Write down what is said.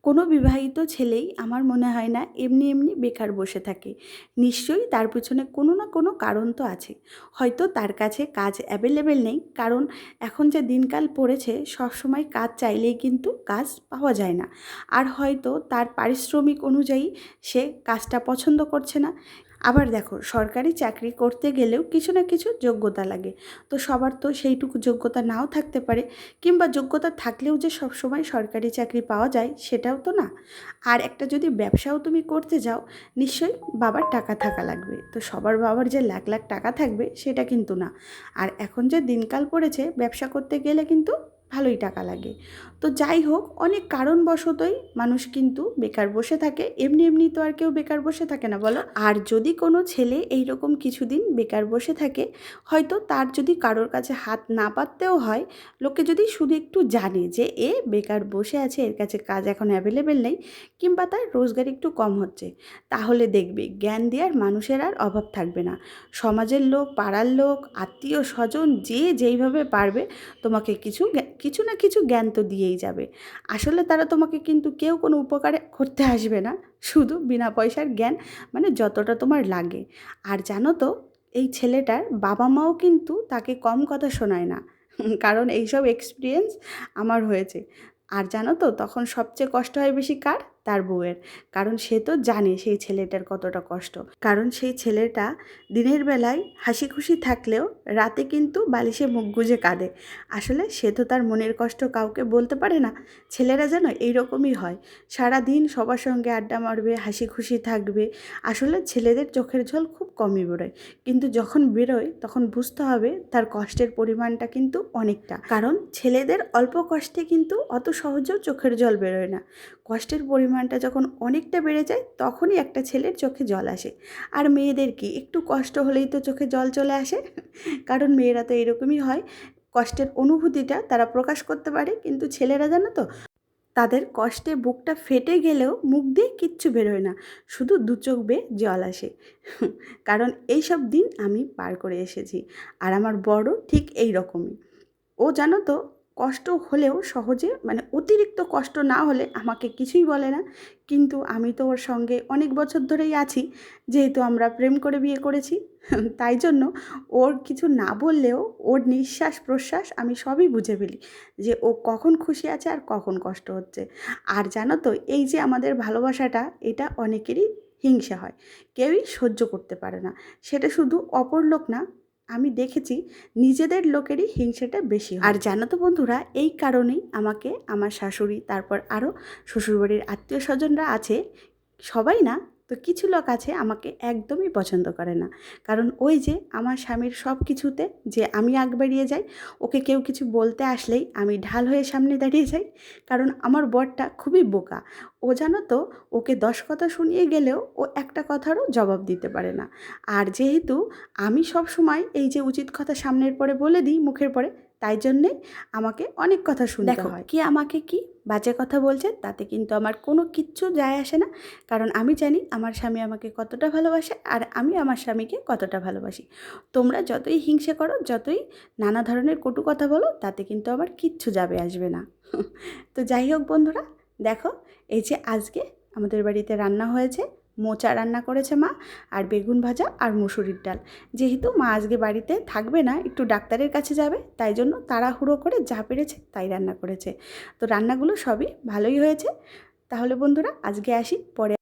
কোনো বিবাহিত ছেলেই আমার মনে হয় না এমনি এমনি বেকার বসে থাকে। নিশ্চয়ই তার পেছনে কোনো না কোনো কারণ তো আছে। হয়তো তার কাছে কাজ অ্যাভেলেবেল নেই, কারণ এখন যে দিনকাল পড়েছে সবসময় কাজ চাইলেই কিন্তু কাজ পাওয়া যায় না। আর হয়তো তার পারিশ্রমিক অনুযায়ী সে কাজটা পছন্দ করছে না। আবার দেখো, সরকারি চাকরি করতে গেলেও কিছু না কিছু যোগ্যতা লাগে। তো সবার তো সেইটুকু যোগ্যতা নাও থাকতে পারে, কিংবা যোগ্যতা থাকলেও যে সবসময় সরকারি চাকরি পাওয়া যায় সেটাও তো না। আর একটা যদি ব্যবসাও তুমি করতে যাও, নিশ্চয়ই বাবার টাকা থাকা লাগবে। তো সবার বাবার যে লাখ লাখ টাকা থাকবে সেটা কিন্তু না। আর এখন যে দিনকাল পড়েছে, ব্যবসা করতে গেলে কিন্তু ভালোই টাকা লাগে। তো যাই হোক, অনেক কারণবশতই মানুষ কিন্তু বেকার বসে থাকে। এমনি এমনি তো আর কেউ বেকার বসে থাকে না, বলো। আর যদি কোনো ছেলে এইরকম কিছুদিন বেকার বসে থাকে, হয়তো তার যদি কারোর কাছে হাত না পাততেও হয়, লোকে যদি শুধু একটু জানে যে এ বেকার বসে আছে, এর কাছে কাজ এখন অ্যাভেলেবেল নেই, কিংবা তার রোজগার একটু কম হচ্ছে, তাহলে দেখবে জ্ঞান দেওয়ার মানুষের আর অভাব থাকবে না। সমাজের লোক, পাড়ার লোক, আত্মীয় স্বজন যে যেইভাবে পারবে তোমাকে কিছু না কিছু জ্ঞান তো দিয়েই যাবে। আসলে তারা তোমাকে কিন্তু কেউ কোনো উপকারে করতে আসবে না, শুধু বিনা পয়সার জ্ঞান, মানে যতটা তোমার লাগে। আর জানো তো, এই ছেলেটার বাবা মাও কিন্তু তাকে কম কথা শোনায় না, কারণ এইসব এক্সপিরিয়েন্স আমার হয়েছে। আর জানো তো, তখন সবচেয়ে কষ্ট হয় বেশি কার? তার বউয়ের। কারণ সে তো জানে সেই ছেলেটার কতটা কষ্ট। কারণ সেই ছেলেটা দিনের বেলায় হাসি খুশি থাকলেও রাতে কিন্তু বালিশে মুখ গুজে কাঁদে। আসলে সে তো তার মনের কষ্ট কাউকে বলতে পারে না। ছেলেরা যেন এইরকমই হয়, সারাদিন সবার সঙ্গে আড্ডা মারবে, হাসি খুশি থাকবে। আসলে ছেলেদের চোখের জল খুব কমই বেরোয়, কিন্তু যখন বেরোয় তখন বুঝতে হবে তার কষ্টের পরিমাণটা কিন্তু অনেকটা। কারণ ছেলেদের অল্প কষ্টে কিন্তু অত সহজেও চোখের জল বেরোয় না। কষ্টের পরিমাণটা যখন অনেকটা বেড়ে যায়, তখনই একটা ছেলের চোখে জল আসে। আর মেয়েদের কি, একটু কষ্ট হলেই তো চোখে জল চলে আসে। কারণ মেয়েরা তো এরকমই হয়, কষ্টের অনুভূতিটা তারা প্রকাশ করতে পারে, কিন্তু ছেলেরা জানো তো, তাদের কষ্টে বুকটা ফেটে গেলেও মুখ দিয়ে কিচ্ছু বেরোয় না, শুধু দু চোখ বেয়ে জল আসে। কারণ এইসব দিন আমি পার করে এসেছি। আর আমার বড় ঠিক এই রকমই। ও জানো তো, কষ্ট হলেও সহজে, মানে অতিরিক্ত কষ্ট না হলে আমাকে কিছুই বলে না। কিন্তু আমি তো ওর সঙ্গে অনেক বছর ধরেই আছি, যেহেতু আমরা প্রেম করে বিয়ে করেছি। তাই জন্য ওর কিছু না বললেও ওর নিঃশ্বাস প্রশ্বাস আমি সবই বুঝে ফেলি, যে ও কখন খুশি আছে আর কখন কষ্ট হচ্ছে। আর জানো তো, এই যে আমাদের ভালোবাসাটা, এটা অনেকেরই হিংসা হয়, কেউই সহ্য করতে পারে না। সেটা শুধু অপর লোক না, আমি দেখেছি নিজেদের লোকেরই হিংসেটা বেশি হয়। আর জানো তো বন্ধুরা, এই কারণেই আমাকে আমার শাশুড়ি, তারপর আরও শ্বশুরবাড়ির আত্মীয় স্বজনরা আছে, সবাই না, তো কিছু লোক আছে আমাকে একদমই পছন্দ করে না। কারণ ওই যে আমার স্বামীর সব কিছুতে যে আমি আগ বাড়িয়ে যাই, ওকে কেউ কিছু বলতে আসলেই আমি ঢাল হয়ে সামনে দাঁড়িয়ে যাই। কারণ আমার বরটা খুবই বোকা। ও জানো তো, ওকে 10 কথা শুনিয়ে গেলেও ও একটা কথারও জবাব দিতে পারে না। আর যেহেতু আমি সব সময় এই যে উচিত কথা সামনের পরে বলে দিই মুখের পরে, তাই জন্যে আমাকে অনেক কথা শুনতে হয়। কি আমাকে কি বাজে কথা বলছে তাতে কিন্তু আমার কোনো কিচ্ছু যায় আসে না। কারণ আমি জানি আমার স্বামী আমাকে কতটা ভালোবাসে, আর আমি আমার স্বামীকে কতটা ভালোবাসি। তোমরা যতই হিংসে করো, যতই নানা ধরনের কটু কথা বলো, তাতে কিন্তু আমার কিচ্ছু যাবে আসবে না। তো যাই হোক বন্ধুরা, দেখো, এই যে আজকে আমাদের বাড়িতে রান্না হয়েছে, মোচা রান্না করেছে মা, আর বেগুন ভাজা আর মুসুরির ডাল। যেহেতু মা আজকে বাড়িতে থাকবে না, একটু ডাক্তারের কাছে যাবে, তাই জন্য তাড়াহুড়ো করে যা পেরেছে তাই রান্না করেছে। তো রান্নাগুলো সবই ভালোই হয়েছে। তাহলে বন্ধুরা, আজকে আসি, পরে